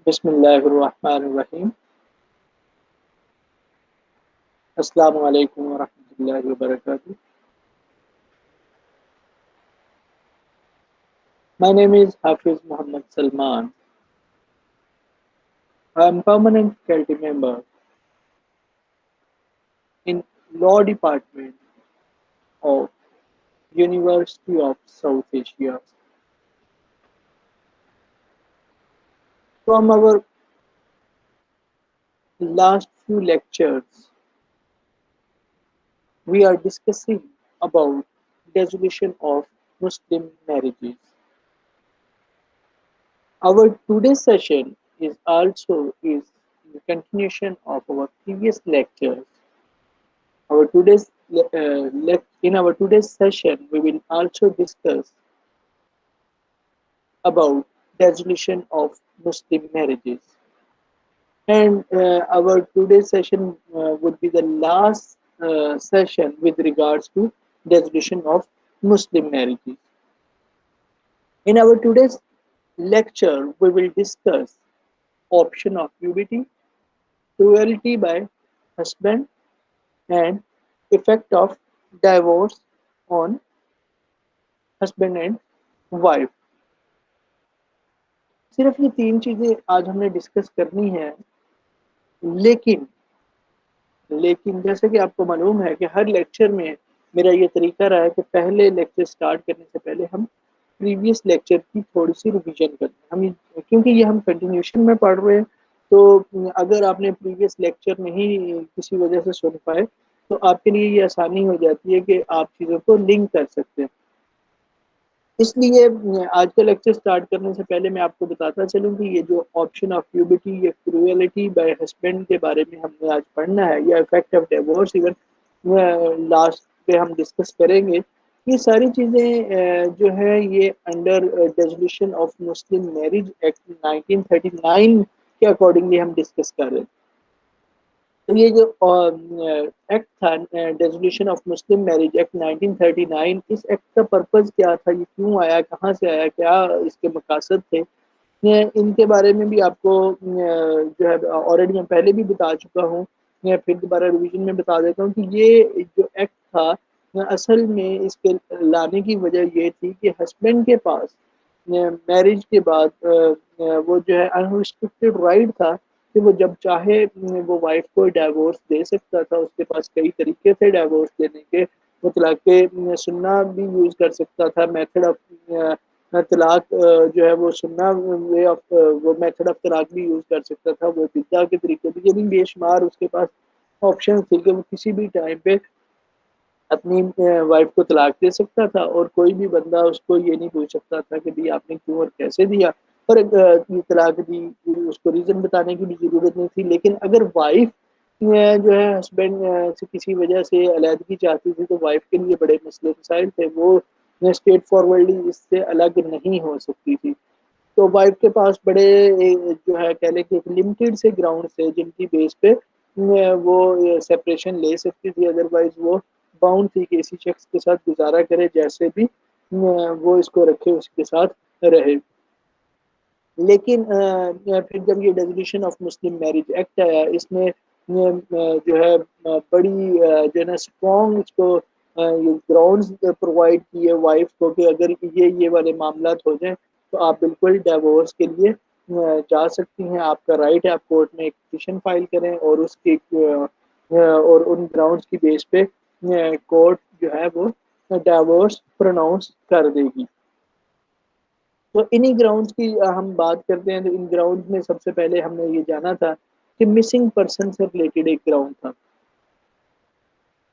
بسم اللہ الرحمن الرحیم. السلام علیکم ورحمۃ اللہ وبرکاتہ. My name is Hafiz Muhammad Salman. I am permanent faculty member in Law Department of University of South Asia. From our last few lectures, we are discussing about dissolution of Muslim marriages. Our today's session is the continuation of our previous lectures. In our today's session, we will also discuss about dissolution of Muslim marriages. And our today's session would be the last session with regards to dissolution of Muslim marriages. In our today's lecture, we will discuss option of puberty, cruelty by husband, and effect of divorce on husband and wife. صرف یہ تین چیزیں آج ہم نے discuss کرنی ہے، لیکن جیسے کہ آپ کو معلوم ہے کہ ہر لیکچر میں میرا یہ طریقہ رہا ہے کہ پہلے لیکچر سٹارٹ کرنے سے پہلے ہم پریویس لیکچر کی تھوڑی سی ریویژن کرتے ہیں. کیونکہ یہ ہم کنٹینیوشن میں پڑھ رہے ہیں، تو اگر آپ نے پریویس لیکچر نہیں کسی وجہ سے سن پائے تو آپ کے لیے یہ آسانی ہو جاتی ہے کہ آپ چیزوں کو لنک کر سکتے ہیں. اس لیے آج کا لیکچر سٹارٹ کرنے سے پہلے میں آپ کو بتاتا چلوں کہ یہ جو آپشن آف پیوبرٹی یا کروئلٹی بائی ہسبینڈ کے بارے میں ہم نے آج پڑھنا ہے، یا effect of divorce even last پہ ہم ڈسکس کریں گے. یہ ساری چیزیں جو ہے یہ under dissolution of Muslim marriage act 1939 کے اکارڈنگلی ہم ڈسکس کر رہے ہیں. تو یہ جو ایکٹ تھا dissolution of Muslim marriage act 1939، اس ایکٹ کا پرپز کیا تھا، یہ کیوں آیا، کہاں سے آیا، کیا اس کے مقاصد تھے، ان کے بارے میں بھی آپ کو جو ہے آلریڈی میں پہلے بھی بتا چکا ہوں، میں پھر دوبارہ ریویژن میں بتا دیتا ہوں کہ یہ جو ایکٹ تھا اصل میں اس کے لانے کی وجہ یہ تھی کہ ہسبینڈ کے پاس میرج کے بعد وہ جو ہے انریسٹرکٹیڈ رائٹ تھا کہ وہ جب چاہے وہ وائف کو ڈائیورس دے سکتا تھا. اس کے پاس کئی طریقے تھے ڈائیورس دینے کے. وہ طلاق سننا بھی یوز کر سکتا تھا، میتھڈ آف طلاق جو ہے وہ سننا وہ میتھڈ آف طلاق بھی یوز کر سکتا تھا، وہ بدعہ کے طریقے بھی، یعنی بے شمار اس کے پاس آپشن تھے کہ وہ کسی بھی ٹائم پہ اپنی وائف کو طلاق دے سکتا تھا، اور کوئی بھی بندہ اس کو یہ نہیں پوچھ سکتا تھا کہ بھی آپ نے کیوں اور کیسے دیا، اور طلاق دی اس کو ریزن بتانے کی بھی ضرورت نہیں تھی. لیکن اگر وائف جو ہے ہسبینڈ سے کسی وجہ سے علیحدگی چاہتی تھی تو وائف کے لیے بڑے مسئلے مسائل تھے، وہ اسٹیٹ فارورڈلی اس سے الگ نہیں ہو سکتی تھی. تو وائف کے پاس بڑے جو ہے کہہ لیں کہ لمیٹڈ سے گراؤنڈ تھے جن کی بیس پہ وہ سپریشن لے سکتی تھی. ادروائز وہ باؤنڈ تھی کہ اسی شخص کے ساتھ گزارا کرے، جیسے بھی وہ اس کو رکھے اس کے ساتھ رہے. لیکن پھر جب یہ ڈیسولوشن آف مسلم میرج ایکٹ آیا، اس میں جو ہے بڑی جو ہے نا اسٹرانگ اس کو گراؤنڈز پرووائڈ کیے وائف کو کہ اگر یہ والے معاملات ہو جائیں تو آپ بالکل ڈائیورس کے لیے جا سکتی ہیں، آپ کا رائٹ ہے، آپ کورٹ میں ایک پٹیشن فائل کریں اور اس کی اور ان گراؤنڈز کی بیس پہ کورٹ جو ہے وہ ڈائیورس پروناؤنس کر دے گی. تو انہی گراؤنڈز کی ہم بات کرتے ہیں. تو ان گراؤنڈز میں سب سے پہلے ہم نے یہ جانا تھا کہ مسنگ پرسن سے ریلیٹڈ ایک گراؤنڈ تھا.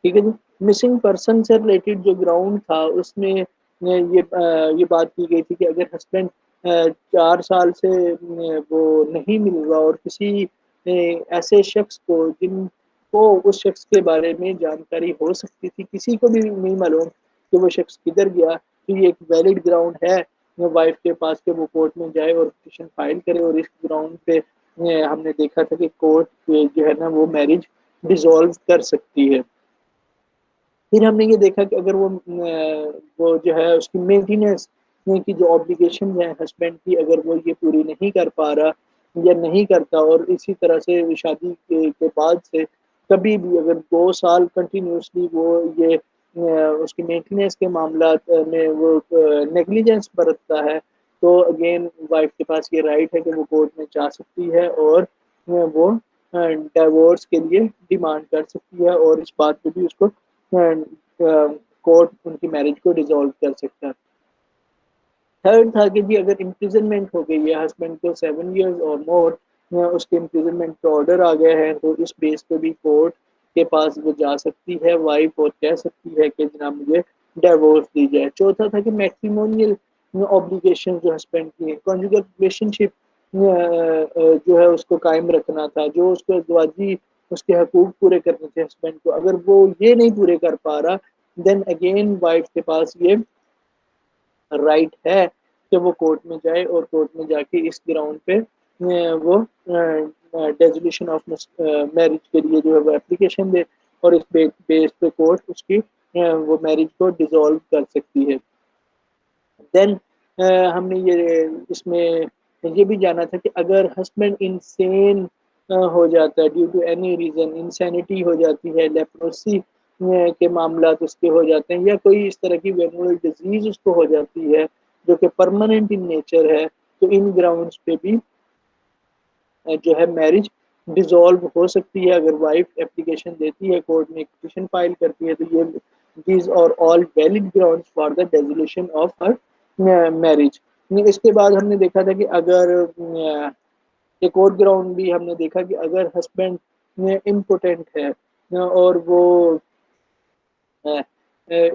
ٹھیک ہے جی، مسنگ پرسن سے ریلیٹڈ جو گراؤنڈ تھا اس میں یہ بات کی گئی تھی کہ اگر ہسبینڈ 4 سال سے وہ نہیں مل رہا اور کسی ایسے شخص کو جن کو اس شخص کے بارے میں جانکاری ہو سکتی تھی، کسی کو بھی نہیں معلوم کہ وہ شخص کدھر گیا، تو یہ ایک ویلڈ گراؤنڈ ہے وائف کے پاس کہ وہ کورٹ میں جائے اور پٹیشن فائل کرے. اور اس گراؤنڈ پہ ہم نے دیکھا تھا کہ کورٹ جو ہے نا وہ میرج ڈیزولو کر سکتی ہے. پھر ہم نے یہ دیکھا کہ اگر وہ جو ہے اس کی مینٹیننس کی جو آبلیگیشن ہے ہسبینڈ کی، اگر وہ یہ پوری نہیں کر پا رہا یا نہیں کرتا، اور اسی طرح سے شادی کے بعد سے کبھی بھی اگر 2 سال کنٹینیوسلی وہ یہ اس کی مینٹیننس کے معاملات میں وہ نیگلیجنس برتتا ہے، تو اگین وائف کے پاس یہ رائٹ ہے کہ وہ کورٹ میں جا سکتی ہے اور وہ ڈائیورس کے لیے ڈیمانڈ کر سکتی ہے، اور اس بات پہ بھی اس کو کورٹ ان کی میرج کو ڈیزالو کر سکتا ہے۔ تھرڈ تھا کہ جی اگر امپریزنمنٹ ہو گئی ہے ہسبینڈ کو 7 ایئرز اور مور، اس کے امپریزنمنٹ کا آرڈر آ گیا ہے، تو اس بیس پہ بھی کورٹ کے پاس وہ جا سکتی ہے وائف، اور کہہ سکتی ہے کہ جناب مجھے ڈائیورس دی جائے۔ چوتھا تھا کہ میٹریمونیل اوبلیگیشن جو ہسبینڈ کی ہے، کنجوگل ریلیشن شپ جو ہے اس کو قائم رکھنا تھا، جو اس کو ازدواجی اس کے حقوق پورے کرنے تھے ہسبینڈ کو، اگر وہ یہ نہیں پورے کر پا رہا، دین اگین وائف کے پاس یہ رائٹ ہے کہ وہ کورٹ میں جائے اور کورٹ میں جا کے اس گراؤنڈ پہ وہ ڈیزولیشن آف میرج کے لیے جو ہے وہ اپلیکیشن دے، اور اس بیس پہ کورٹ اس کی وہ میرج کو ڈیزالو کر سکتی ہے۔ دین ہم نے یہ اس میں یہ بھی جانا تھا کہ اگر ہسبینڈ انسین ہو جاتا ہے due to any reason, insanity ہو جاتی ہے، لیپروسی کے معاملات اس کے ہو جاتے ہیں، یا کوئی اس طرح کی ویرولر ڈیزیز اس کو ہو جاتی ہے جو کہ پرماننٹ ان نیچر ہے، تو ان گراؤنڈس پہ بھی جو ہے میرج ڈیزالو ہو سکتی ہے۔ اگر وائف اپلیکیشن دیتی ہے کورٹ میں، پٹیشن فائل کرتی ہے، تو یہ these are all valid grounds for the dissolution of her marriage. اس کے بعد ہم نے دیکھا تھا کہ اگر ایک اور گراؤنڈ بھی ہم نے دیکھا کہ اگر ہسبینڈ امپوٹنٹ ہے اور وہ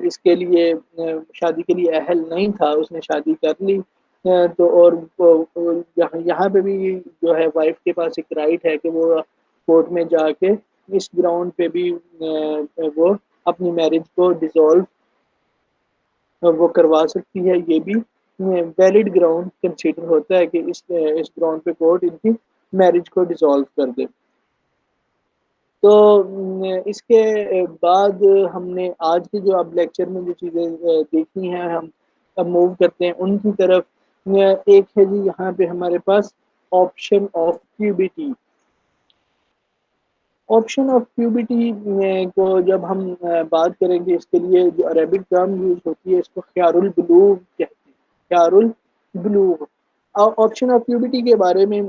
اس کے لیے شادی کے لیے اہل نہیں تھا، اس نے شادی کر لی، تو اور یہاں پہ بھی جو ہے وائف کے پاس ایک رائٹ ہے کہ وہ کورٹ میں جا کے اس گراؤنڈ پہ بھی وہ اپنی میرج کو ڈیزالو وہ کروا سکتی ہے۔ یہ بھی ویلڈ گراؤنڈ کنسیڈر ہوتا ہے کہ اس گراؤنڈ پہ کورٹ ان کی میرج کو ڈیزالو کر دے۔ تو اس کے بعد ہم نے آج کے جو اب لیکچر میں جو چیزیں دیکھی ہیں، ہم اب موو کرتے ہیں ان کی طرف۔ ایک ہے جی یہاں پہ ہمارے پاس آپشن آف کیوبٹی۔ آپشن آف کیوبٹی کو جب ہم بات کریں گے، اس کے لیے جو عربک ٹرم یوز ہوتی ہے اس کو خیار البلوغ کہتے ہیں، خیار البلوغ۔ آپشن آف کیوبٹی کے بارے میں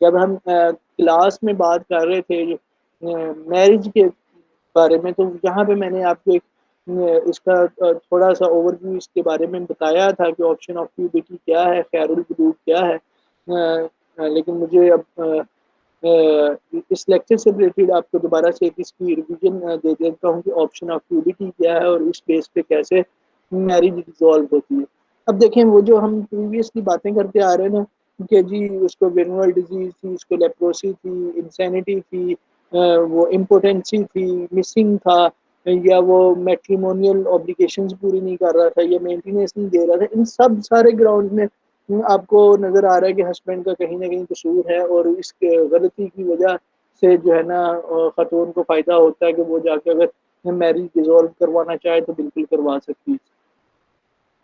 جب ہم کلاس میں بات کر رہے تھے میرج کے بارے میں، تو یہاں پہ میں نے آپ کو ایک اس کا تھوڑا سا اوور ویو اس کے بارے میں بتایا تھا کہ آپشن آف کیوبٹی کیا ہے، خیار البلوغ کیا ہے، لیکن مجھے اب اس لیکچر سے ریلیٹڈ آپ کو دوبارہ سے اس کی ریویژن دے دیتا ہوں کہ آپشن آف کیوبٹی کیا ہے اور اس بیس پہ کیسے میرج ڈیزالو ہوتی ہے۔ اب دیکھیں وہ جو ہم پریویسلی باتیں کرتے آ رہے ہیں نا کہ جی اس کو وینول ڈیزیز تھی، اس کو لیپروسی تھی، انسینٹی تھی، وہ امپوٹنسی تھی، مسنگ تھا، یا وہ میٹریمونیل اوبلیگیشنز پوری نہیں کر رہا تھا، یا مینٹیننس نہیں دے رہا تھا، ان سب سارے گراؤنڈ میں آپ کو نظر آ رہا ہے کہ ہسبینڈ کا کہیں نہ کہیں قصور ہے، اور اس کے غلطی کی وجہ سے جو ہے نا خاتون کو فائدہ ہوتا ہے کہ وہ جا کے اگر میرج ڈیزالو کروانا چاہے تو بالکل کروا سکتی ہے۔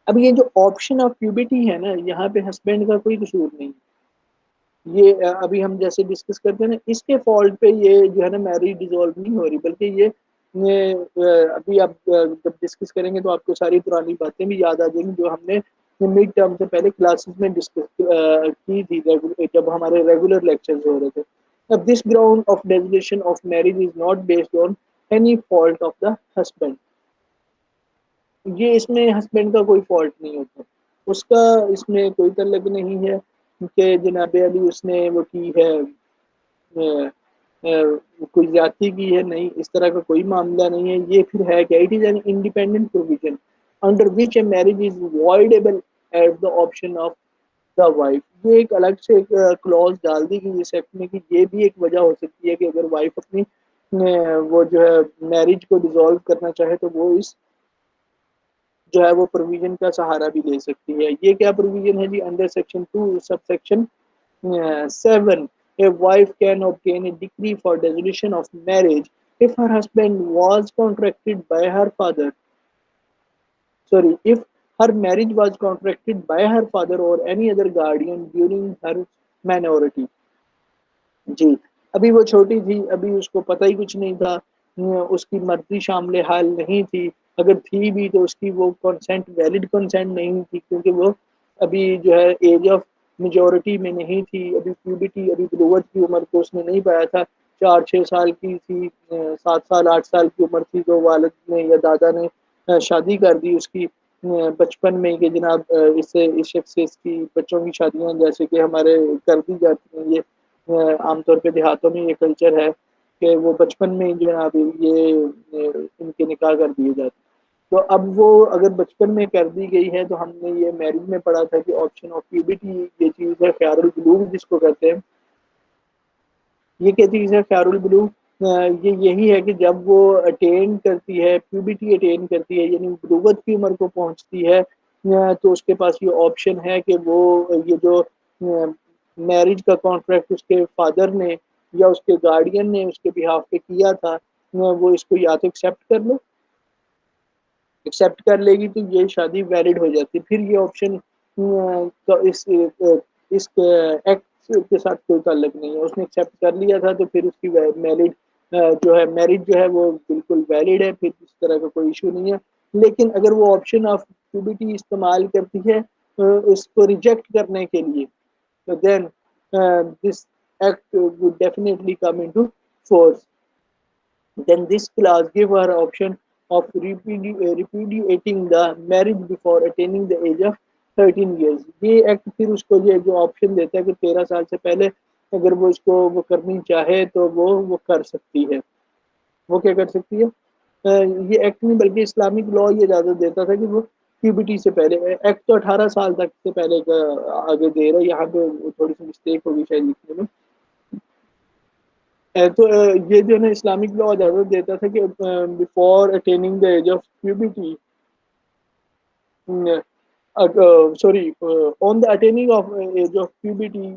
اب یہ جو آپشن آف پیوبرٹی ہے نا، یہاں پہ ہسبینڈ کا کوئی قصور نہیں، یہ ابھی ہم جیسے ڈسکس کرتے ہیں نا، اس کے فالٹ پہ یہ جو ہے نا میرج ڈیزالو نہیں ہو رہی، بلکہ یہ ابھی آپ جب ڈسکس کریں گے تو آپ کو ساری پرانی باتیں بھی یاد آ جائیں گی جو ہم نے مڈ ٹرم سے پہلے کلاسز میں ڈسکس کی تھی جب ہمارے ریگولر لیکچرز ہو رہے تھے۔ اب this ground of dissolution of marriage is not based on any fault of the husband, یہ اس میں ہسبینڈ کا کوئی فالٹ نہیں ہوتا، اس کا اس میں کوئی تعلق نہیں ہے کہ جناب علی اس نے وہ کی ہے کوئی زیادتی کی ہے، نہیں، اس طرح کا کوئی معاملہ نہیں ہے۔ یہ پھر ہے کہ it is an independent provision under which a marriage is voidable at the option of the wife. یہ ایک الگ سے ایک کلوز ڈال دی گئی اس ایکٹ میں کہ یہ بھی ایک وجہ ہو سکتی ہے کہ اگر وائف اپنی وہ جو ہے میرج کو ڈیزالو کرنا چاہے تو وہ اس جو ہے وہ پروویژن کا سہارا بھی لے سکتی ہے۔ یہ کیا پروویژن ہے جی؟ Under section 2 sub section 7 a wife can obtain a decree for dissolution of marriage if her husband was contracted by her father, sorry, if her marriage was contracted by her father or any other guardian during her minority. جی ابھی وہ چھوٹی تھی، ابھی اس کو پتہ ہی کچھ نہیں تھا، اس کی مرضی شامل حال نہیں تھی، اگر تھی بھی تو اس کی وہ کنسنٹ ویلڈ کنسنٹ نہیں تھی، کیونکہ وہ ابھی جو ہے ایج آف میجورٹی میں نہیں تھی، ابھی پیوبرٹی، ابھی بلوغت کی عمر کو اس نے نہیں پایا تھا، 4-6 سال کی تھی، 7 سال 8 سال کی عمر تھی تو والد نے یا دادا نے شادی کر دی اس کی بچپن میں کہ جناب اس شخص سے اس کی بچوں کی شادیاں جیسے کہ ہمارے کر دی جاتی ہیں، یہ عام طور پہ دیہاتوں میں یہ کلچر ہے کہ وہ بچپن میں جناب یہ ان کے نکاح کر دیے جاتے ہیں۔ تو اب وہ اگر بچپن میں کر دی گئی ہے تو ہم نے یہ میرج میں پڑھا تھا کہ آپشن آف پیوبرٹی یہ چیز ہے، خیار البلوغ جس کو کہتے ہیں، یہ کیا چیز ہے خیار البلوغ؟ یہ یہی ہے کہ جب وہ اٹین کرتی ہے، پیوبرٹی اٹین کرتی ہے یعنی بلوغت کی عمر کو پہنچتی ہے، تو اس کے پاس یہ آپشن ہے کہ وہ یہ جو میرج کا کانٹریکٹ اس کے فادر نے یا اس کے گارڈین نے اس کے بہاف پہ کیا تھا، وہ اس کو یا تو ایکسیپٹ کر لو، ایکسیپٹ کر لے گی تو یہ شادی ویلڈ ہو جاتی، پھر یہ آپشن اس ایکٹ کے ساتھ کوئی تعلق نہیں ہے، اس نے ایکسیپٹ کر لیا تھا تو پھر اس کی میرج جو ہے میرج جو ہے وہ بالکل ویلڈ ہے، پھر اس طرح کا کوئی ایشو نہیں ہے۔ لیکن اگر وہ آپشن آف پیوبرٹی استعمال کرتی ہے اس کو ریجیکٹ کرنے کے لیے، تو then this act would definitely come into force. Then this clause give her option of repudiating the marriage before attaining the age of 13 years. یہ ایکٹ پھر اس کو یہ جو آپشن دیتا ہے کہ 13 سال سے پہلے اگر وہ اس کو وہ کرنی چاہے تو وہ کر سکتی ہے۔ وہ کیا کر سکتی ہے؟ یہ ایکٹ نہیں بلکہ اسلامک لا یہ اجازت دیتا تھا کہ وہ پیوبرٹی سے پہلے، ایکٹ تو 18 سال تک سے پہلے کا آگے دے رہا ہے، یہاں پہ تھوڑی سی مسٹیک ہوگی شاید لکھنے میں۔ تو یہ جو ہے نا اسلامک لا اجازت دیتا تھا کہ before attaining the age of puberty, sorry, on the attaining of age of puberty,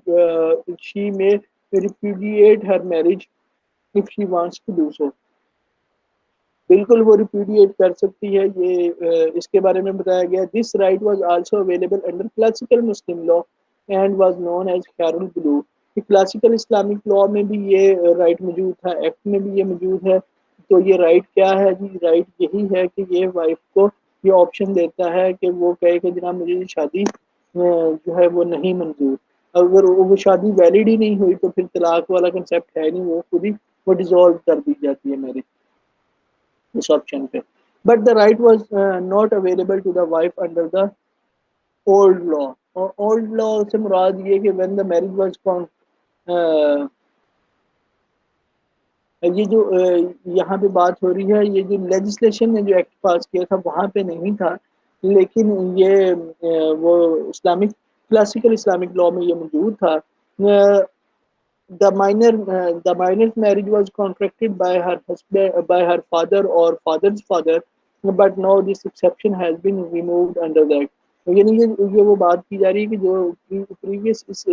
she may repudiate her marriage if she wants to do so. بالکل وہ ریپیڈیٹ کر سکتی ہے، یہ اس کے بارے میں بتایا گیا۔ This right was also available under classical Muslim law and was known as خیار البلوغ۔ کلاسیکل اسلامک لا میں بھی یہ رائٹ موجود تھا، ایکٹ میں بھی یہ موجود ہے۔ تو یہ رائٹ کیا ہے جی؟ رائٹ یہی ہے کہ یہ وائف کو یہ آپشن دیتا ہے کہ وہ کہے کہ جناب مجھے شادی جو ہے وہ نہیں منظور، اگر وہ شادی ویلڈ ہی نہیں ہوئی تو پھر طلاق والا کنسیپٹ ہے نہیں، وہ خود ہی وہ ڈیزالو کر دی جاتی ہے میرج اس آپشن پہ۔ But the right was not available to the wife under the old law, اور اولڈ لا سے مراد یہ کہ وین دا میرج واز یہ جو یہاں پہ بات ہو رہی ہے، یہ جو لیجسلیشن نے جو ایکٹ پاس کیا تھا وہاں پہ نہیں تھا، لیکن یہ وہ اسلامک کلاسیکل اسلامک لا میں یہ موجود تھا۔ the minor marriage was contracted by her husband, by her father or father's father, but now this exception has been removed under that. یعنی یہ وہ بات کی جا رہی ہے کہ جو پریویس اس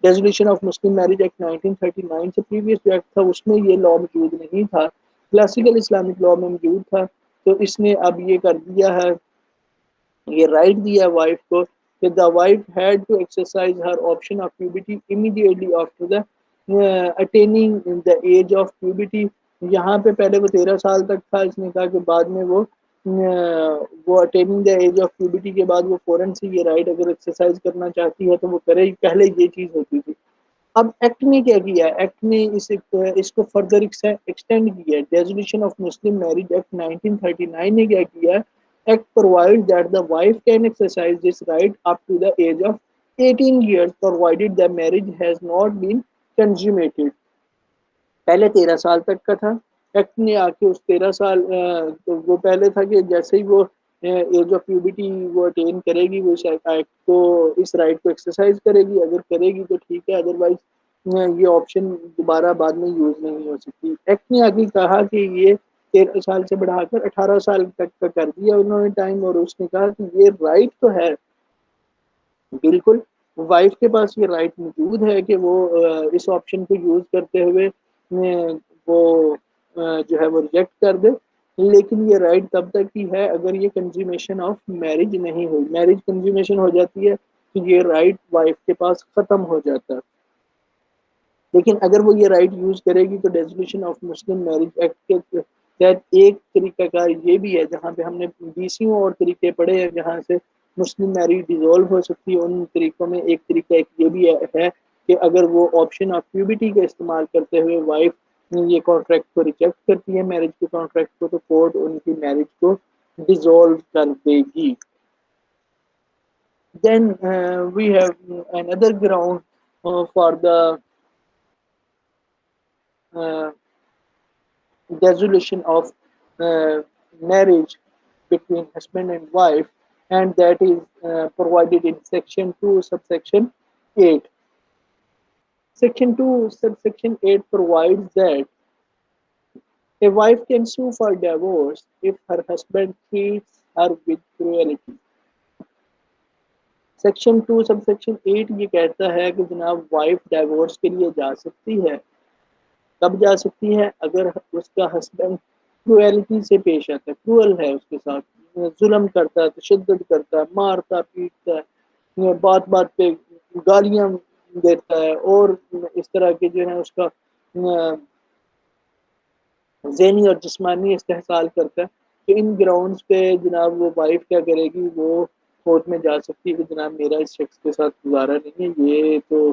resolution of Muslim marriage act 1939 سے پریویس جو ایکٹ تھا اس میں یہ لا موجود نہیں تھا، کلاسیکل اسلامک لا میں موجود تھا، تو اس نے اب یہ کر دیا ہے، یہ رائٹ دیا ہے وائف کو کہ the wife had to exercise her option of puberty immediately after the attaining the age of puberty۔ یہاں پہ پہلے وہ 13 سال تک تھا، اس نے کہا کہ بعد میں وہ attaining the age of puberty کے بعد وہ فوراً سے یہ رائٹ اگر ایکسرسائز کرنا چاہتی ہے تو وہ کرے، پہلے یہ چیز ہوتی تھی۔ اب ایکٹ نے کیا کیا ہے؟ ایکٹ نے اس کو فردر ایکسٹینڈ کیا ہے۔ Resolution of Muslim marriage act 1939 نے کیا کیا ہے؟ Act provides that the wife can exercise this right up to the age of 18 years provided the marriage has not been consummated۔ پہلے 13 سال تک کا تھا، ایکٹ نے آ کے اس 13 سال وہ پہلے تھا کہ جیسے ہی وہ ایج آف پیوبرٹی وہ اٹین کرے گی وہ ایکٹ کو اس رائٹ کو ایکسرسائز کرے گی، اگر کرے گی تو ٹھیک ہے، ادروائز یہ آپشن دوبارہ بعد میں یوز نہیں ہو سکتی۔ ایکٹ نے آگے کہا کہ یہ 13 سال سے بڑھا کر 18 سال تک کا کر دیا انہوں نے ٹائم، اور اس نے کہا کہ یہ رائٹ تو ہے، بالکل وائف کے پاس یہ رائٹ موجود ہے کہ وہ اس آپشن کو یوز کرتے ہوئے وہ جو ہے وہ ریجیکٹ کر دے، لیکن یہ رائٹ تب تک ہی ہے اگر یہ کنزیومیشن آف میرج نہیں ہوئی. میرج کنزیومیشن ہو جاتی ہے تو یہ رائٹ وائف کے پاس ختم ہو جاتا ہے. لیکن اگر وہ یہ رائٹ یوز کرے گی تو ڈیزولیشن آف مسلم میرج ایکٹ کے تحت ایک طریقہ کار یہ بھی ہے جہاں پہ ہم نے بیسیوں اور طریقے پڑھے ہیں جہاں سے مسلم میرج ڈیزولو ہو سکتی ہے. ان طریقوں میں ایک طریقہ ایک یہ بھی ہے کہ اگر وہ آپشن آف پیوبرٹی کا استعمال کرتے ہوئے وائف یہ کانٹریکٹ کو ریجیکٹ کرتی ہے میرج کے کانٹریکٹ کو تو کورٹ ان کی میرج کو ڈیزولو کر دے گی. Then we have another ground for the uh, dissolution of marriage between husband and wife, and that is provided in section 2 subsection 8. Section 2 subsection 8 provides that a wife can sue for divorce if her husband treats her with cruelty. Section 2 sub section 8 یہ کہتا ہے کہ جناب wife diverse کے لیے جا سکتی ہے. کب جا سکتی ہے؟ اگر اس کا ہسبینڈ کروئلٹی سے پیش آتا ہے، کروئل ہے، اس کے ساتھ ظلم کرتا ہے، تشدد کرتا ہے، مارتا پیٹتا ہے، بات بات پہ گالیاں دیتا ہے اور اس طرح کے جو ہے اس کا ذہنی اور جسمانی استحصال کرتا ہے. تو ان گراؤنڈز پہ جناب وہ وائف کیا کرے گی، وہ کورٹ میں جا سکتی ہے کہ جناب میرا اس شخص کے ساتھ گزارا نہیں ہے، یہ تو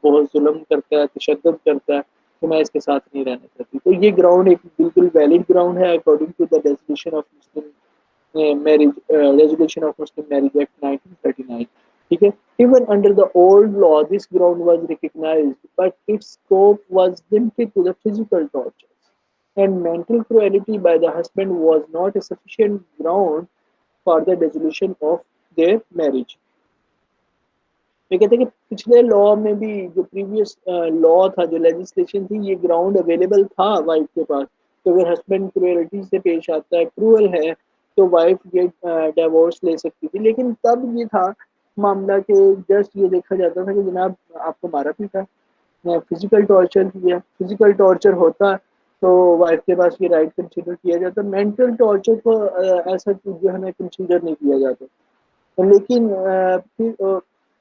بہت ظلم کرتا ہے، تشدد کرتا ہے، تو میں اس کے ساتھ نہیں رہنا چاہتی. تو یہ گراؤنڈ ایک بالکل ویلڈ گراؤنڈ ہے according to the definition of Muslim marriage, resolution of Muslim marriage act 1939. ٹھیک ہے. Even under the old law, this ground was recognized, but its scope was limited to the physical torture. And mental cruelty by the husband was not a sufficient ground for the dissolution of their marriage. یہ کہتے ہیں کہ پچھلے لا میں بھی جو previous لا تھا، جو لیجسلیشن تھی، یہ گراؤنڈ اویلیبل تھا وائف کے پاس. تو اگر ہسبینڈ کروئلٹی سے پیش آتا ہے، کروئل ہے، تو وائف یہ ڈیورس لے سکتی تھی. لیکن تب یہ تھا معاملہ کہ جسٹ یہ دیکھا جاتا تھا کہ جناب آپ کو مارا پیٹا، فزیکل ٹارچر کیا. فزیکل ٹارچر ہوتا تو وائف کے پاس یہ رائٹ کنسیڈر کیا جاتا. مینٹل ٹارچر کو ایسا جو ہے نا کنسیڈر نہیں کیا جاتا. لیکن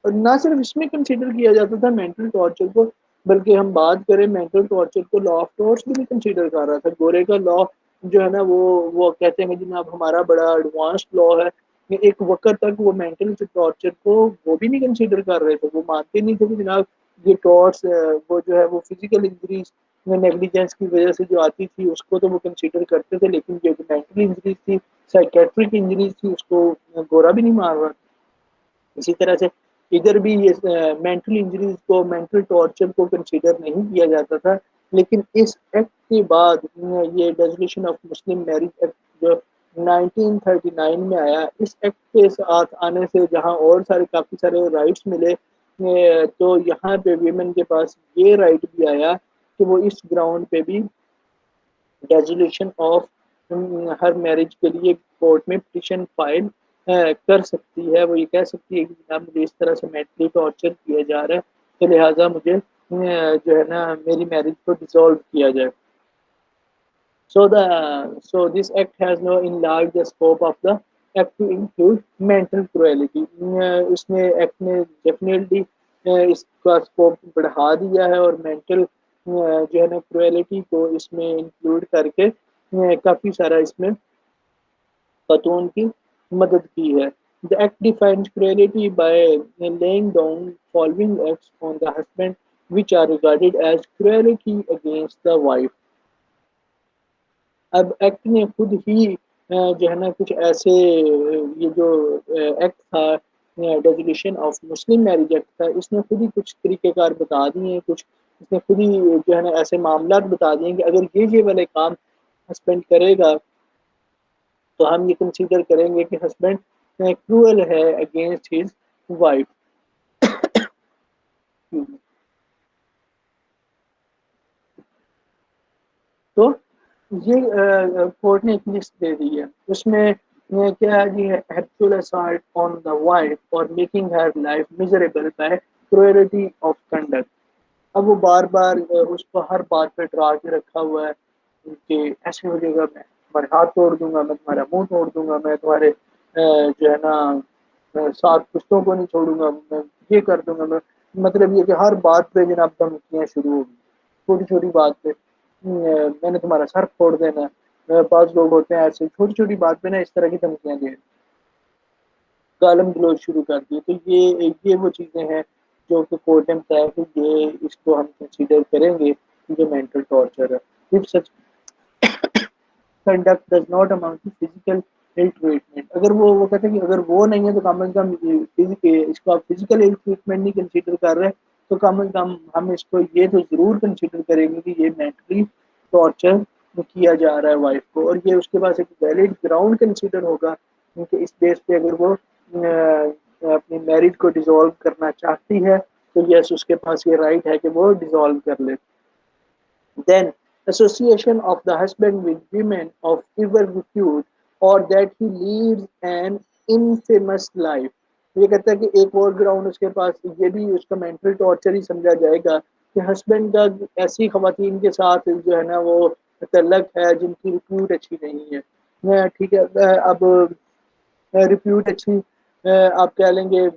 نہ صرف اس میں کنسیڈر کیا جاتا تھا مینٹل ٹارچر کو، بلکہ ہم بات کریں مینٹل ٹارچر کو لا آف ٹورس بھی کنسیڈر کر رہا تھا. گورے کا لا جو ہے نا وہ کہتے ہیں کہ جناب ہمارا بڑا ایڈوانسڈ لا ہے. ایک وقت تک وہ مینٹل ٹارچر کو وہ بھی نہیں کنسیڈر کر رہے تھے. وہ مانتے نہیں تھے کہ جناب یہ ٹارچ وہ جو ہے وہ فزیکل انجریز نیگلیجنس کی وجہ سے جو آتی تھی اس کو تو وہ کنسیڈر کرتے تھے، لیکن جو مینٹل انجریز تھی، سائیکیٹرک انجریز تھی، اس کو گورا بھی نہیں مار رہا. اسی طرح سے ادھر بھی یہ مینٹل انجریز کو، مینٹل ٹارچر کو کنسیڈر نہیں کیا جاتا تھا. لیکن اس ایکٹ کے بعد یہ ڈیزولیشن آف مسلم میرج ایکٹ جو 1939 میں آیا، اس ایکٹ کے ساتھ آنے سے جہاں اور سارے کافی سارے رائٹس ملے، تو یہاں پہ ویمن کے پاس یہ رائٹ بھی آیا کہ وہ اس گراؤنڈ پہ بھی ڈیزولیشن آف ہر میرج کے لیے کورٹ میں پٹیشن فائل کر سکتی ہے. وہ یہ کہہ سکتی ہے کہ جناب مجھے اس طرح سے مینٹلی ٹارچر کیا جا رہا ہے تو لہٰذا مجھے جو ہے نا میری میرج کو ڈیزالو کیا جائے. So this act has now enlarged the scope of the act to include mental cruelty. اس نے ایکٹ نے ڈیفینیٹلی اس کا اسکوپ بڑھا دیا ہے اور مینٹل جو ہے نا کروئلٹی کو اس میں انکلوڈ کر کے کافی سارا اس میں خاتون کی مدد کی ہے. The act defines cruelty by laying down following acts on the husband which are regarded as cruelty against the wife. اب ایکٹ نے خود ہی جو ہے نا کچھ ایسے یہ جو ایکٹ تھا ڈیزولیشن آف مسلم میرج ایکٹ تھا، اس نے خود ہی کچھ طریقہ کار بتا دیے، کچھ اس نے خود ہی جو ہے نا ایسے معاملات بتا دیے کہ اگر یہ والے کام ہسبینڈ کرے گا تو ہم یہ کنسیڈر کریں گے کہ ہسبینڈ کروئل ہے اگینسٹ ہز وائف. تو یہ کورٹ نے ایک لسٹ دے دی ہے، اس میں کیا ہے جی، actual assault on the wife اور making her life miserable by cruelty of conduct. اب وہ بار بار اس کو ہر بات پہ ڈرا کے رکھا ہوا ہے کہ ایسے ہو جائے گا، میں تمہارے ہاتھ توڑ دوں گا، میں تمہارا منہ توڑ دوں گا، میں تمہارے جو ہے نا 7 پشتوں کو نہیں چھوڑوں گا، میں یہ کر دوں گا، میں مطلب یہ کہ ہر بات پہ جناب دھمکیاں شروع ہوگی، چھوٹی چھوٹی بات پہ میں نے تمہارا سر پھوڑ دینا ہے۔ بعض لوگ ہوتے ہیں ایسے چھوٹی چھوٹی بات پہ نا اس طرح کی دھمکیاں دیں، گالم گلوچ شروع کر دیے، تو یہ وہ چیزیں ہیں جو کہ کورٹ نے بتایا کہ یہ اس کو ہم کنسیڈر کریں گے کہ یہ مینٹل ٹارچر ہے۔ If such conduct does not amount to physical ill treatment، اگر وہ کہتے ہیں کہ اگر وہ نہیں ہے تو کم از کم اس کو آپ فزیکل ill treatment نہیں کنسیڈر کر رہے تو کم از کم ہم اس کو یہ تو ضرور کنسیڈر کریں گے کہ یہ مینٹلی ٹارچر کیا جا رہا ہے وائف کو، اور یہ اس کے پاس ایک ویلڈ گراؤنڈ کنسیڈر ہوگا کیونکہ اس بیس پہ اگر وہ اپنی میرج کو ڈیزالو کرنا چاہتی ہے تو یس اس کے پاس یہ رائٹ ہے کہ وہ ڈیزالو کر لے۔ Then association of the husband with women of evil repute or that he leads an infamous life، یہ کہتا ہے کہ ایک اور گراؤنڈ اس کے پاس یہ بھی اس کا مینٹل ٹارچر ہی سمجھا جائے گا کہ ہسبینڈ کا ایسی خواتین کے ساتھ جو ہے نا وہ تعلق ہے جن کی ریپیوٹ اچھی نہیں ہے، ٹھیک ہے، اب ریپیوٹ اچھی آپ کہہ لیں گے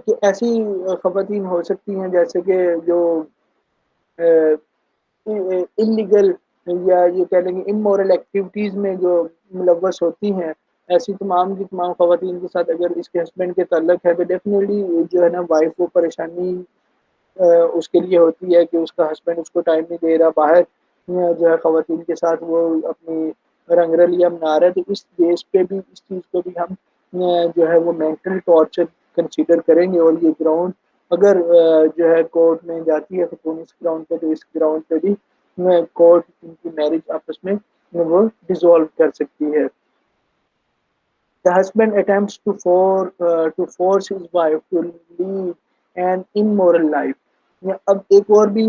کہ ایسی خواتین ہو سکتی ہیں جیسے کہ جو انلیگل یا یہ کہہ لیں گے امورل ایکٹیویٹیز میں جو ملوث ہوتی ہیں، ایسی تمام کی تمام خواتین کے ساتھ اگر اس کے ہسبینڈ کے تعلق ہے تو ڈیفینیٹلی جو ہے نا وائف کو پریشانی اس کے لیے ہوتی ہے کہ اس کا ہسبینڈ اس کو ٹائم نہیں دے رہا، باہر جو ہے خواتین کے ساتھ وہ اپنی رنگ رلیاں منا رہے، تو اس بیس پہ بھی اس چیز کو بھی ہم جو ہے وہ مینٹل ٹارچر کنسیڈر کریں گے، اور یہ گراؤنڈ اگر جو ہے کورٹ میں جاتی ہے تو اس گراؤنڈ پہ تو اس گراؤنڈ پہ بھی کورٹ ان کی میرج آپس میں وہ ڈیزالو کر سکتی ہے۔ The husband attempts to force his wife to lead an immoral life، اب ایک اور بھی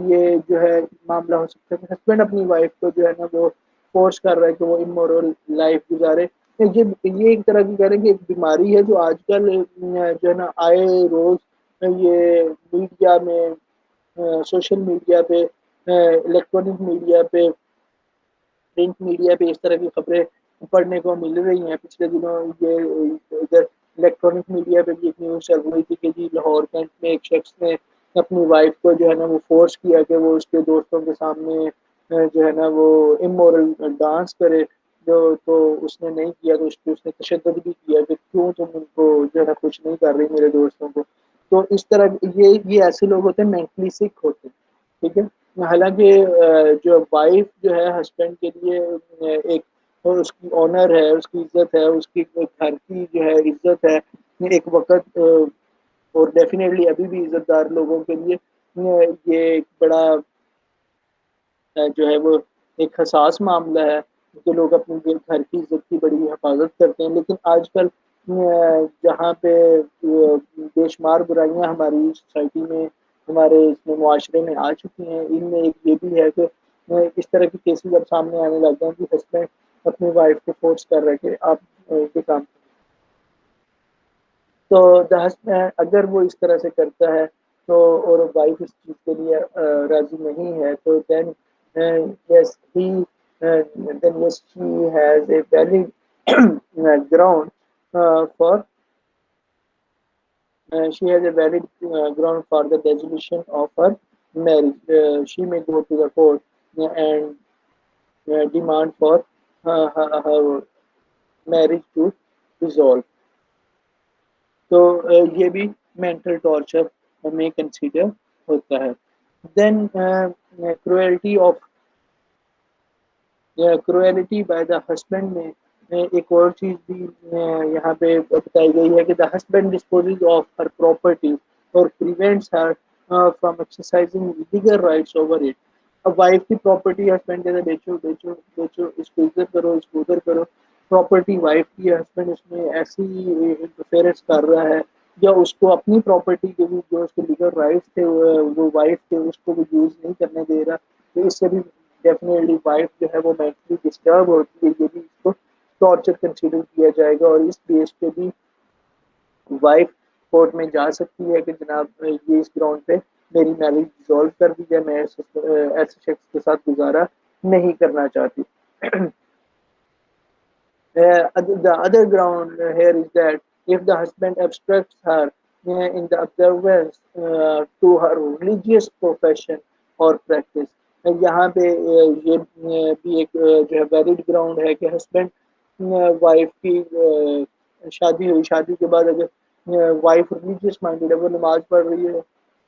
یہ جو ہے معاملہ ہو سکتا ہے کہ ہسبینڈ اپنی وائف کو جو ہے نا وہ فورس کر رہا ہے کہ وہ امورل لائف گزارے، یہ ایک طرح کی کہہ رہے ہیں کہ ایک بیماری ہے جو آج کل جو ہے نا آئے روز یہ میڈیا میں سوشل میڈیا پہ الیکٹرانک میڈیا پہ پرنٹ میڈیا پہ اس طرح کی خبریں پڑھنے کو مل رہی ہیں۔ پچھلے دنوں یہ ادھر الیکٹرانک میڈیا پہ بھی ایک نیوز چل رہی تھی کہ جی لاہور کینٹ میں ایک شخص نے اپنی وائف کو جو ہے نا وہ فورس کیا کہ وہ اس کے دوستوں کے سامنے جو ہے نا وہ امورل ڈانس کرے، تو اس نے نہیں کیا، تو اس نے تشدد بھی کیا کہ کیوں تم ان کو جو ہے نا خوش نہیں کر رہی میرے دوستوں کو، تو اس طرح یہ ایسے لوگ ہوتے ہیں مینٹلی سک ہوتے ہیں، ٹھیک ہے۔ حالانکہ جو وائف جو ہے ہسبینڈ کے لیے ایک اس کی آنر ہے، اس کی عزت ہے، اس کی گھر کی جو ہے عزت ہے، ایک وقت اور ڈیفینیٹلی ابھی بھی عزت دار لوگوں کے لیے یہ ایک بڑا جو ہے وہ ایک حساس معاملہ ہے کہ لوگ اپنے گھر کی عزت کی بڑی حفاظت کرتے ہیں، لیکن آج کل جہاں پہ بے شمار برائیاں ہماری سوسائٹی میں ہمارے اس میں معاشرے میں آ چکی ہیں، ان میں ایک یہ بھی ہے کہ اس طرح کے کیسز اب سامنے آنے لگ گئے ہیں کہ ہسبینڈ اپنی وائف کو فورس کر رہے کہ آپ یہ کام کریں، تو اگر وہ اس طرح سے کرتا ہے تو اور وائف اس چیز کے لیے راضی نہیں ہے تو دین یس ہی then yes she has a valid ground for she has a valid ground for the dissolution of her marriage. She may go to the court and demand for her marriage to dissolve. تو یہ بھی mental torture میں consider ہوتا ہے۔ دین cruelty of cruelty by the husband میں ایک اور چیز بھی یہاں پہ بتائی گئی ہے کہ the husband disposes of her property or prevents her from exercising legal rights over it۔ اب وائف کی پراپرٹی ہسبینڈ کہتے ہیں بیچو بیچو بیچو، اس کو ادھر کرو اس کو ادھر کرو، پراپرٹی وائف کی ہے، ہسبینڈ اس میں ایسی انٹرفیئرنس کر رہا ہے یا اس کو اپنی پراپرٹی کے بھی جو اس کے لیگل رائٹس تھے وہ وائف کے اس کو بھی یوز نہیں کرنے دے رہا، تو اس سے بھی ڈیفینیٹلی وائف جو ہے وہ مینٹلی ڈسٹرب ہوتی ہے، یہ بھی اس کو ٹارچر کنسیڈر کیا جائے گا، اور اس بیس پہ بھی وائف کورٹ میں جا سکتی ہے کہ جناب یہ اس گراؤنڈ پہ میری میرج ڈیزالو کر دی جائے، میں ایسے شخص کے ساتھ گزارا نہیں کرنا چاہتی. The other ground here is that if the husband obstructs her in the observance to her religious profession or practice. یہاں پہ یہ بھی ایک جو ہے ویلڈ گراؤنڈ ہے کہ ہسبینڈ وائف کی شادی ہوئی، شادی کے بعد اگر وائف ریلیجیس مائنڈیڈ ہے، وہ نماز پڑھ رہی ہے،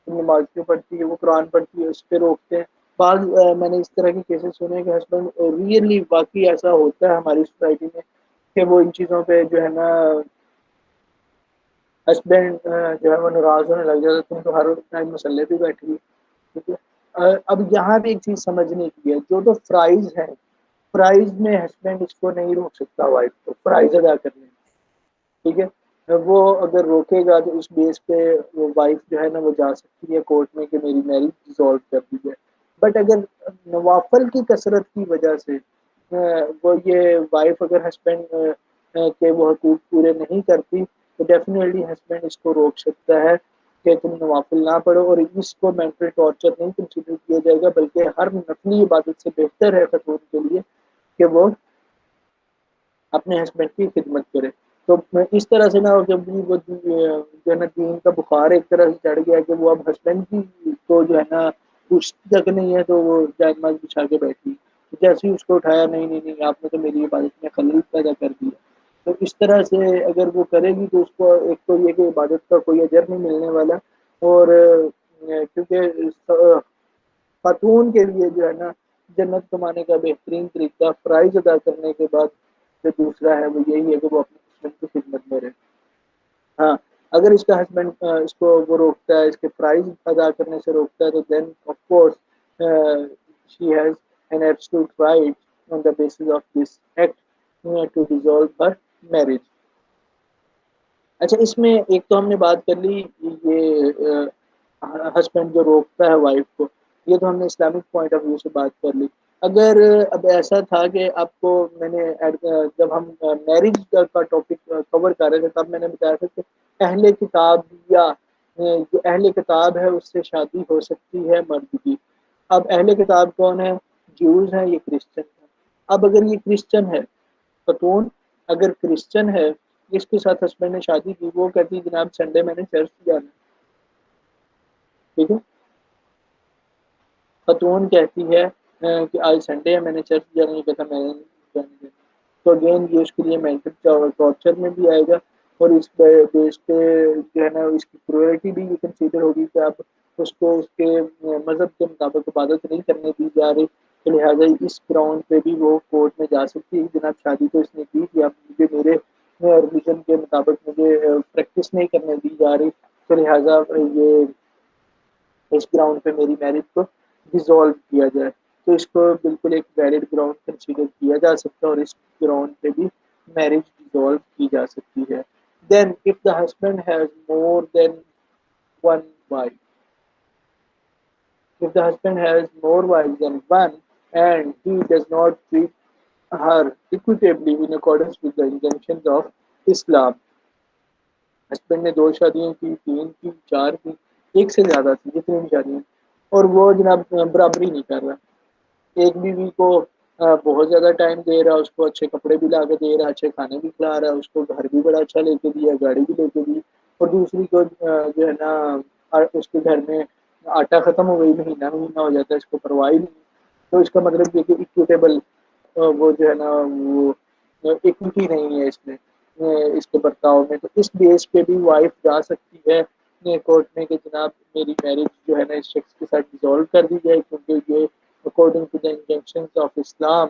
نماز کیوں پڑھتی ہے، وہ قرآن پڑھتی ہے، اس پہ روکتے ہیں. بعض میں نے اس طرح کے کیسز سنے کہ ہسبینڈ ریئلی واقعی ایسا ہوتا ہے ہماری سوسائٹی میں کہ وہ ان چیزوں پہ جو ہے نا ہسبینڈ جو ہے وہ ناراض ہونے لگ جاتا ہے، تم تو ہر ٹائم مسلح پہ بیٹھی ہوئی. ٹھیک ہے. اب یہاں پہ ایک چیز سمجھنے کی ہے، جو تو فرائض ہے، فرائض میں ہسبینڈ اس کو نہیں روک سکتا وائف کو فرائض ادا کرنے میں. ٹھیک ہے. وہ اگر روکے گا تو اس بیس پہ وہ وائف جو ہے نا وہ جا سکتی ہے کورٹ میں کہ میری میرج ڈیزالو کر دی جائے. بٹ اگر نوافل کی کثرت کی وجہ سے وہ یہ وائف اگر ہسبینڈ کے وہ حقوق پورے نہیں کرتی تو ڈیفینیٹلی ہسبینڈ اس کو روک سکتا ہے کہ تم نوافل نہ پڑھو. اور اس کو مینٹل ٹارچر نہیں کنسیڈر کیا جائے گا، بلکہ ہر نفلی عبادت سے بہتر ہے خاتون کے لیے کہ وہ اپنے ہسبینڈ کی خدمت کرے. تو اس طرح سے نہ ہو کہ وہ جو ہے نا دین کا بخار ایک طرح سے چڑھ گیا کہ وہ اب ہسبینڈ کی تو جو ہے نا پوچھتی تک نہیں ہے تو وہ جائز ماز بچھا کے بیٹھی، جیسے ہی اس کو اٹھایا نہیں نہیں نہیں آپ نے تو میری عبادت میں خلل پیدا کر دیا. تو اس طرح سے اگر وہ کرے گی تو اس کو ایک تو یہ کہ عبادت کا کوئی اجر نہیں ملنے والا، اور کیونکہ خاتون کے لیے جو ہے نا جنت کمانے کا بہترین طریقہ فرائض ادا کرنے کے بعد جو دوسرا ہے وہ یہی ہے کہ وہ اپنے ہسبینڈ کی خدمت میں رہے. ہاں اگر اس کا ہسبینڈ اس کو وہ روکتا ہے، اس کے پرائز ادا کرنے سے روکتا ہے تو then of course she has an absolute right on the basis of this act to dissolve her marriage. اچھا اس میں ایک تو ہم نے بات کر لی یہ ہسبینڈ جو روکتا ہے وائف کو، یہ تو ہم نے اسلامک پوائنٹ آف ویو سے بات کر لی. اگر اب ایسا تھا کہ آپ کو میں نے جب ہم میرج کا ٹاپک کور کر رہے تھے تب میں نے بتایا تھا کہ اہل کتاب یا جو اہل کتاب ہے اس سے شادی ہو سکتی ہے مرد کی. اب اہل کتاب کون ہے؟ جیوز ہیں، یہ کرسچن ہے. اب اگر یہ کرسچن ہے خاتون اگر کرسچن ہے اس کے ساتھ ہسبینڈ نے شادی کی، وہ کہتی ہے جناب سنڈے میں نے چرچ جانا. ٹھیک ہے. خاتون کہتی ہے کہ آج سنڈے ہے میں نے چرچ جانا، نہیں کہتا میں نے جانے دینا. تو اگین یہ اس کے لیے مینٹل ٹارچر میں بھی آئے گا، اور اس بیس پہ جو ہے نا اس کی پریورٹی بھی یہ کنسیڈر ہوگی کہ اب اس کو اس کے مذہب کے مطابق عبادت نہیں کرنے دی جا رہی، تو لہٰذا اس گراؤنڈ پہ بھی وہ کورٹ میں جا سکتی ہے. جناب شادی تو اس نے کی کہ اب مجھے میرے ریلیجن کے مطابق مجھے پریکٹس نہیں کرنے دی جا رہی، تو لہٰذا یہ اس گراؤنڈ پہ میری میرج کو ڈیزالو کیا جائے. تو اس کو بالکل ایک ویلڈ گراؤنڈ کنسیڈر کیا جا سکتا ہے، اور اس گراؤنڈ پہ بھی میرج ڈیزالو کی جا سکتی ہے. Then if the husband has more than one wife, if the husband has more wives than one and he does not treat her equitably in accordance with the injunctions of Islam. Husband نے 2 شادیاں کی، 3 کی، 4 کی، ایک سے زیادہ تھی جتنی بھی شادیاں، اور وہ جناب برابری نہیں کر رہا. ایک بیوی کو بہت زیادہ ٹائم دے رہا، اس کو اچھے کپڑے بھی لا کے دے رہا، اچھے کھانے بھی کھلا رہا، اس کو گھر بھی بڑا اچھا لے کے دیا، گاڑی بھی لے کے دی. اور دوسری کو جو ہے نا اس کے گھر میں آٹا ختم ہو گئی، مہینہ مہینہ ہو جاتا ہے، اس کو پرواہ نہیں. تو اس کا مطلب یہ کہ اکویٹیبل وہ جو ہے نا وہ اکوٹی نہیں ہے اس میں اس کے برتاؤ میں. تو اس بیس پہ بھی وائف جا سکتی ہے کورٹ میں کہ جناب میری میرج جو ہے نا اس شخص کے ساتھ ڈیزالو کر دی جائے، کیونکہ یہ اکارڈنگ ٹو دا انجنکشنز آف اسلام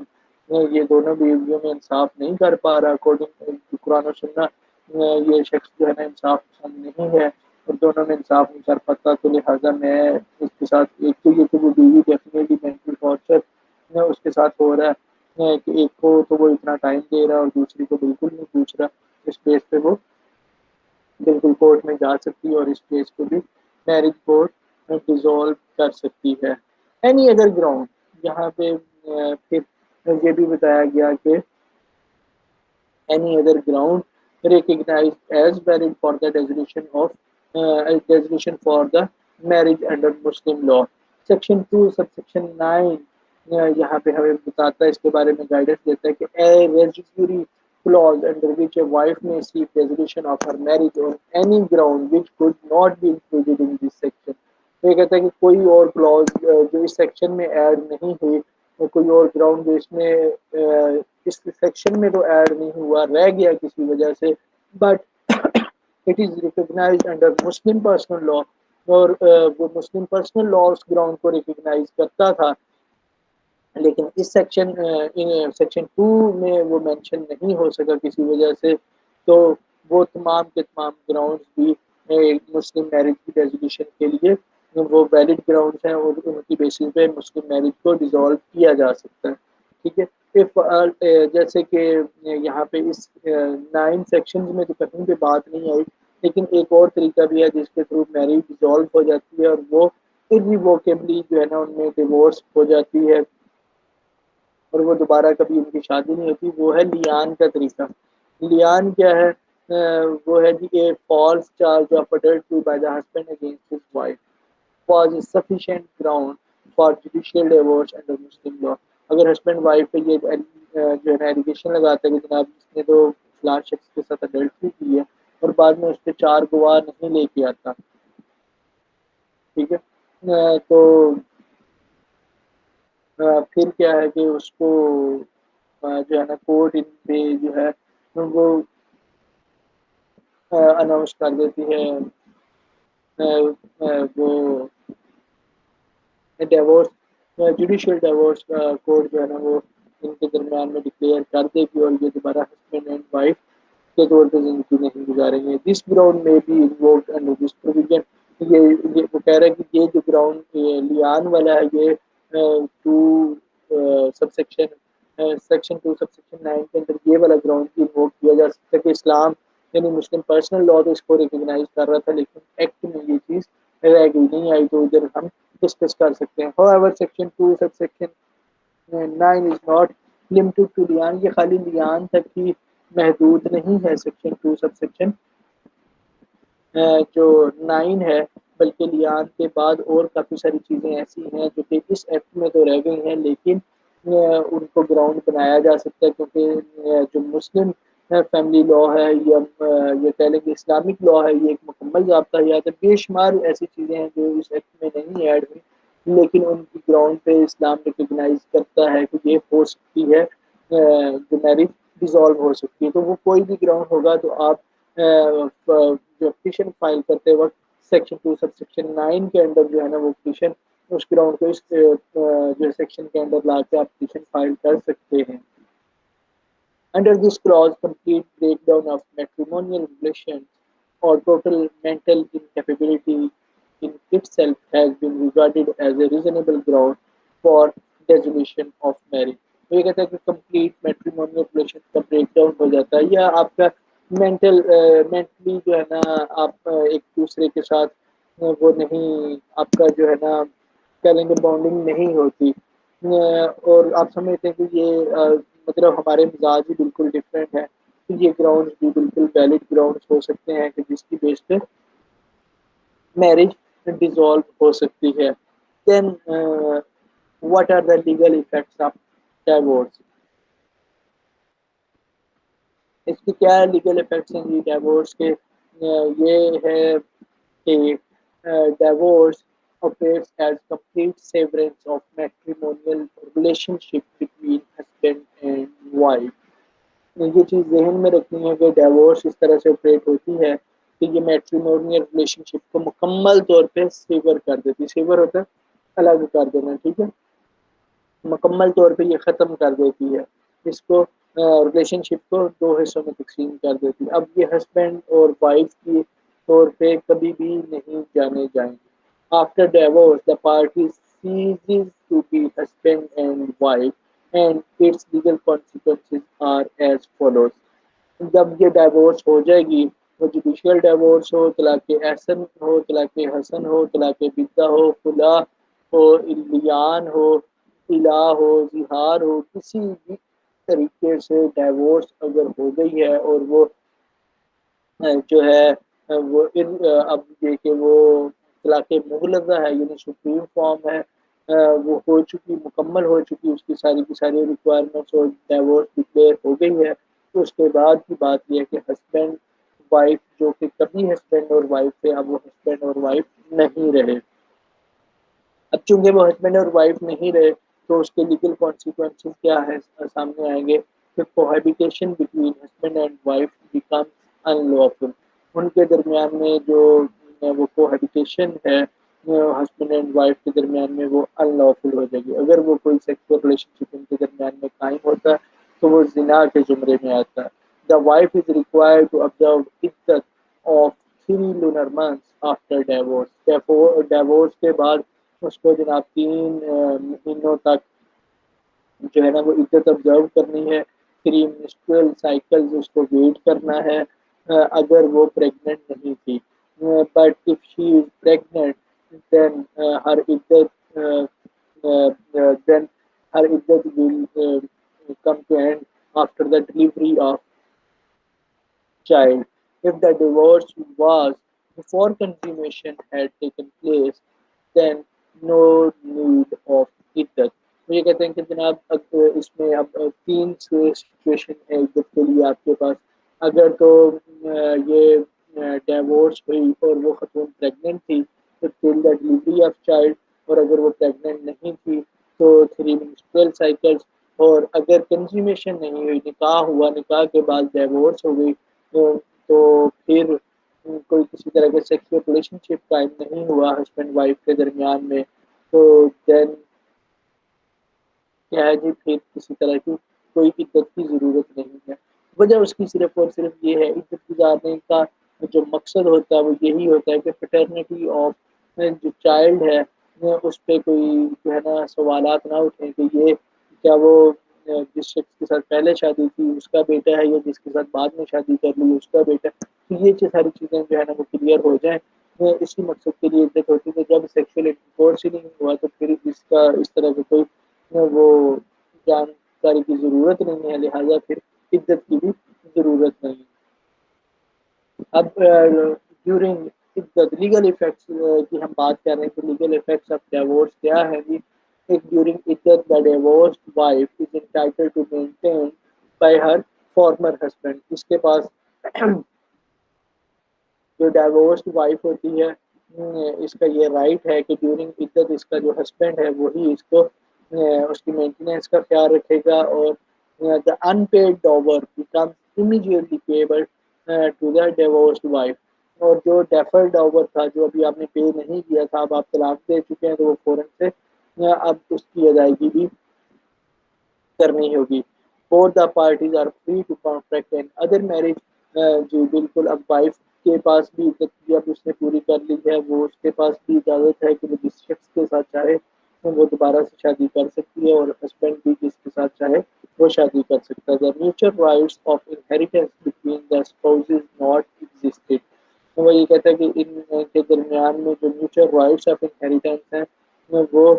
یہ دونوں بیویوں میں انصاف نہیں کر پا رہا. اکارڈنگ ٹو قرآن و سنت یہ شخص جو ہے نا انصاف پسند نہیں ہے اور دونوں میں انصاف نہیں کر پاتا. تو لہٰذا میں اس کے ساتھ ایک تو یہ کہ وہ بیوی ڈیفینیٹلی مینٹل ٹارچر اس کے ساتھ ہو رہا ہے کہ ایک کو تو وہ اتنا ٹائم دے رہا ہے اور دوسری کو بالکل نہیں پوچھ رہا. اس بیس پہ وہ بالکل کورٹ میں جا سکتی ہے اور اس کیس کو بھی میرج کورٹ ڈیزالو کر سکتی ہے. اینی ادر گراؤنڈ یہاں پہ پھر یہ بھی بتایا گیا کہ any other ground recognized as valid for the resolution of resolution for the marriage under Muslim law. Section 2 subsection 9 یہاں پہ ہمیں بتاتا ہے، اس کے بارے میں گائیڈنس دیتا ہے کہ a residuary clause under which a wife may seek resolution of her marriage on any ground which could not be included in this section. تو یہ کہتا ہے کہ کوئی اور کلوز جو اس سیکشن میں ایڈ نہیں ہوئی، کوئی اور گراؤنڈ جو اس میں اس سیکشن میں تو ایڈ نہیں ہوا، رہ گیا کسی وجہ سے، but it is recognised under Muslim personal law, اور وہ مسلم پرسنل لا اس گراؤنڈ کو ریکگنائز کرتا تھا، لیکن اس سیکشن 2 میں وہ مینشن نہیں ہو سکا کسی وجہ سے، تو وہ تمام کے تمام گراؤنڈز بھی مسلم میرج کی ریزولوشن کے لیے وہ ویلڈ گراؤنڈز ہیں، اور ان کی بیسس پہ مسلم میرج کو ڈیزالو کیا جا سکتا ہے. ٹھیک ہے. جیسے کہ یہاں پہ اس 9 سیکشنز میں تو کہیں پہ بات نہیں آئی، لیکن ایک اور طریقہ بھی ہے جس کے تھرو میرج ڈیزالو ہو جاتی ہے، اور وہ irrevocably جو ہے نا ان میں ڈیورس ہو جاتی ہے اور وہ دوبارہ کبھی ان کی شادی نہیں ہوتی. وہ ہے لیان کا طریقہ. لیان کیا ہے؟ وہ ہے کہ false charge of adultery by the husband against his wife was a sufficient ground for judicial divorce under Muslim law. اگر ہسبینڈ وائف پہ یہ جو ہے نا ایلیگیشن لگاتا ہے کہ جناب اس نے تو فلاں شخص کے ساتھ اڈلٹری کی ہے، اور بعد میں اس پہ 4 گواہ نہیں لے کے آتا، ٹھیک ہے، تو پھر کیا ہے کہ اس کو جو ہے نا کورٹ ان پہ جو ہے وہ اناؤنس کر دیتی ہے وہ ڈیورس، جوڈیشل ڈیورس کورٹ جو ہے نا وہ ان کے درمیان میں ڈکلیئر کر دے گی، اور یہ دوبارہ ہسبینڈ اینڈ وائف کے طور پہ زندگی نہیں گزاریں گے. دس گراؤنڈ میں بھی انوولوڈ انڈر دس پروویژن. یہ وہ کہہ رہا ہے کہ یہ جو گراؤنڈ لیان والا ہے، یہ 2 سبسیکشن سیکشن 2 سبسیکشن 9 کے اندر یہ والا گراؤنڈ بھی انووک کیا جا سکتا ہے کہ اسلام یعنی مسلم پرسنل لا تو اس کو ریکگنائز کر رہا تھا، لیکن ایکٹ میں یہ چیز رہ گئی نہیں آئی، تو ادھر ہم ڈسکس کر سکتے ہیں. however section 2 subsection 9 is not limited to لیان. یہ خالی لیان تک ہی محدود نہیں ہے سیکشن 2 سبسیکشن جو 9 ہے، بلکہ لیان کے بعد اور کافی ساری چیزیں ایسی ہیں جو کہ اس ایکٹ میں تو رہ گئی ہیں، لیکن ان کو گراؤنڈ بنایا جا سکتا ہے، کیونکہ جو مسلم فیملی لا ہے یا یہ کہہ لیں کہ اسلامک لا ہے، یہ ایک مکمل ضابطہ ہے. بے شمار ایسی چیزیں ہیں جو اس ایکٹ میں نہیں ایڈ ہوئی، لیکن ان کی گراؤنڈ پہ اسلام ریکگنائز کرتا ہے کہ یہ ہو سکتی ہے، جو میرج ڈیزالو ہو سکتی ہے. تو وہ کوئی بھی گراؤنڈ ہوگا تو آپ جو پٹیشن فائل کرتے وقت سیکشن 2 سب سیکشن 9 کے اندر جو ہے نا وہ پٹیشن اس گراؤنڈ کو اس جو سیکشن کے اندر لا کے آپ پٹیشن فائل کر سکتے ہیں. Under this clause, complete breakdown of matrimonial relations or total mental incapability in itself has been regarded as a reasonable ground for dissolution of marriage. تو یہ کہتا ہے کہ کمپلیٹ میٹریمونیل ریلیشن کا بریک ڈاؤن ہو جاتا ہے، یا آپ کا مینٹلی جو ہے نا آپ ایک دوسرے کے ساتھ وہ نہیں، آپ کا جو ہے نا کہہ لیں گے بانڈنگ نہیں ہوتی، اور آپ سمجھتے ہیں کہ یہ مطلب ہمارے مزاج بھی بالکل ڈفرینٹ ہے، تو یہ گراؤنڈ بھی بالکل ویلڈ گراؤنڈ ہو سکتے ہیں کہ جس کی بیس پہ میرج ڈیزالو ہو سکتی ہے. Then what are the legal effects of divorce? اس کے کیا لیگل ایفیکٹس ہیں جی ڈائیورس کے؟ یہ ہے کہ diverse operates as complete severance of matrimonial relationship between husband and wife. یہ چیز ذہن میں رکھنی ہے کہ ڈائیورس اس طرح سے آپریٹ ہوتی ہے کہ یہ میٹریمونیل ریلیشن شپ کو مکمل طور پہ سیور کر دیتی ہے. سیور ہوتا ہے الگ کر دینا، ٹھیک ہے، مکمل طور پہ یہ ختم کر دیتی ہے، اس کو ریلیشن شپ کو 2 حصوں میں تقسیم کر دیتی ہے. اب یہ ہسبینڈ اور وائف کی طور پہ کبھی بھی نہیں جانے جائیں گے. After divorce, the parties ceases to be husband and wife, and its legal consequences are as follows. جب یہ ڈائیورس ہو جائے گی، وہ جوڈیشیل ڈائیورس ہو، طلاق احسن ہو، طلاق حسن ہو، طلاق بدعہ ہو، خلا ہو، لیان ہو، الا ہو، زہار ہو، کسی بھی طریقے سے ڈائیورس اگر ہو گئی ہے اور وہ جو ہے وہ اب یہ کہ وہ طلاق مغلظہ ہے یعنی سپریم فارم ہے، وہ ہو چکی، مکمل ہو چکی، اس کی ساری ریکوائرمنٹس اور ڈائیورس ڈکلیئر ہو گئی ہے، تو اس کے بعد کی بات یہ ہے کہ ہسبینڈ وائف جو کہ کبھی ہسبینڈ اور وائف تھے اب وہ ہسبینڈ اور وائف نہیں رہے۔ اب چونکہ وہ ہسبینڈ اور وائف نہیں رہے تو اس کے لیگل کانسیکوینسز کیا ہے سامنے آئیں گے کہ cohabitation between husband and wife become unlawful, ان کے درمیان میں جو وہ کوہیبیٹیشن ہے ہسبینڈ اینڈ وائف کے درمیان میں وہ ان لافل ہو جائے گی۔ اگر وہ کوئی سیکسول ریلیشن شپ ان کے درمیان میں قائم ہوتا ہے تو وہ زنا کے زمرے میں آتا ہے۔ The wife is required to observe عدت of 3 lunar months after divorce، divorce کے بعد اس کو جناب 3 مہینوں تک جو ہے نا وہ عدت آبزرو کرنی ہے، 3 menstrual cycles اس کو ویٹ کرنا ہے اگر وہ پریگننٹ نہیں تھی۔ But if she is pregnant then her عدت then her iddat will come to end after the delivery of child. If the divorce was before consummation had taken place, then no need of iddat۔ وہ یہ کہتے ہیں کہ جناب اس میں اب 3 situation ہے عدت کے لیے آپ کے پاس۔ اگر تو یہ ڈیورس ہوئی اور وہ خاتون پریگننٹ تھی تو ٹل دا ڈلیوری آف چائلڈ، اور اگر وہ پریگننٹ نہیں تھی تو 3 menstrual cycles، اور اگر کنزیومیشن نہیں ہوئی، نکاح ہوا، نکاح کے بعد ڈیورس ہو گئی تو پھر کوئی کسی طرح کے سیکسول ریلیشن شپ قائم نہیں ہوا ہسبینڈ وائف کے درمیان میں، تو دین کیا ہے جی پھر کسی طرح کی کوئی عدت کی ضرورت نہیں ہے۔ وجہ اس کی صرف اور صرف یہ ہے، عدت گزارنے کا جو مقصد ہوتا ہے وہ یہی ہوتا ہے کہ پیٹرنٹی آف جو چائلڈ ہے اس پہ کوئی جو ہے نا سوالات نہ اٹھیں کہ یہ کیا وہ جس شخص کے ساتھ پہلے شادی کی اس کا بیٹا ہے یا جس کے ساتھ بعد میں شادی کر لی اس کا بیٹا ہے، تو یہ ساری چیزیں جو ہے نا وہ کلیئر ہو جائیں، اسی مقصد کے لیے عدت ہوتی ہے۔ جب سیکشل انٹرکورس ہی نہیں ہوا تو پھر اس طرح کے کوئی وہ جانکاری کی ضرورت نہیں ہے، لہٰذا پھر عدت کی بھی ضرورت نہیں۔ اب ڈیورنگ عدت لیگل ایفیکٹس کی ہم بات کر رہے ہیں کہ لیگل ایفیکٹس آف ڈیورس کیا ہے جی۔ ایک ڈیورنگ عدت the divorced wife is entitled to maintain by her former husband, اس کے پاس جو ڈائیورسڈ وائف ہوتی ہے اس کا یہ رائٹ ہے کہ ڈیورنگ عدت اس کا جو ہسبینڈ ہے وہی اس کو اس کی مینٹیننس کا خیال رکھے گا، اور the unpaid dower becomes immediately payable to the divorced wife, اور جو ڈیفر ڈاور تھا جو ابھی آپ نے پے نہیں کیا تھا اب آپ طلاق دے چکے ہیں تو وہ فوراً سے اب اس کی ادائیگی بھی کرنی ہوگی۔ Both the parties are free to contract and other marriage, جی بالکل اب وائف کے پاس بھی عدت کی اب اس نے پوری کر لی ہے، وہ اس کے پاس بھی اجازت ہے کہ وہ جس شخص کے ساتھ چاہے وہ دوبارہ سے شادی کر سکتی ہے، اور ہسبینڈ بھی جس کے ساتھ چاہے وہ شادی کر سکتا ہے۔ The mutual rights of inheritance between the spouses not existed، وہ یہ کہتا ہے کہ ان کے درمیان میں جو میوچل رائٹس آف انہیریٹنس ہیں وہ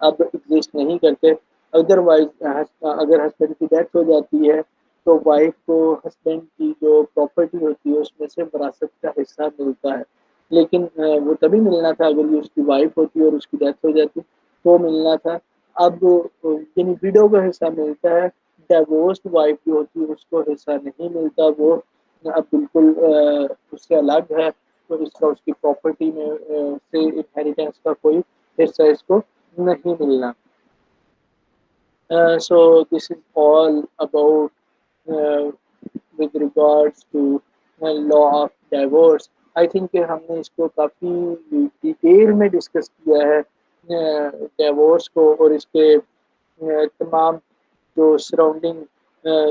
اب ایگزسٹ نہیں کرتے۔ ادروائز اگر ہسبینڈ کی ڈیتھ ہو جاتی ہے تو وائف کو ہسبینڈ کی جو پراپرٹی ہوتی ہے اس میں سے وراثت کا حصہ ملتا ہے، لیکن وہ تبھی ملنا تھا اگر یہ اس کی وائف ہوتی اور اس کی ڈیتھ ہو جاتی تو ملنا تھا۔ اب یعنی ویڈو کا حصہ ملتا ہے، ڈائیورسڈ وائف جو ہوتی ہے اس کو حصہ نہیں ملتا، وہ اب بالکل اس سے الگ ہے، تو اس کا اس کی پراپرٹی میں سے انہیریٹنس کا کوئی حصہ اس کو نہیں ملنا۔ So this is all about with regards to law of divorce۔ I think کہ ہم نے اس کو کافی ڈیٹیل میں ڈسکس کیا ہے ڈیورس کو، اور اس کے تمام جو سراؤنڈنگ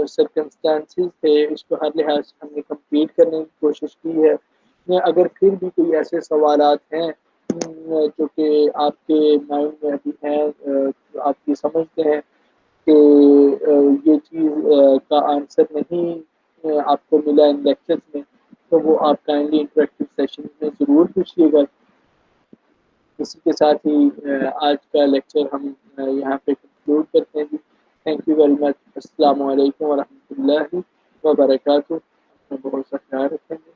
سرکمسٹانسز تھے اس کو ہر لحاظ سے ہم نے کمپلیٹ کرنے کی کوشش کی ہے۔ اگر پھر بھی کوئی ایسے سوالات ہیں جو کہ آپ کے مائنڈ میں ابھی ہیں، آپ کی سمجھتے ہیں کہ یہ چیز کا آنسر نہیں آپ کو ملا ان لیکچرز میں، تو وہ آپ کائنڈلی انٹریکٹیو سیشن میں ضرور پوچھیے گا۔ اسی کے ساتھ ہی آج کا لیکچر ہم یہاں پہ کنکلوڈ کرتے ہیں۔ Thank you very much. السلام علیکم ورحمۃ اللہ وبرکاتہ۔ اپنا بہت سا خیال رکھیں گے۔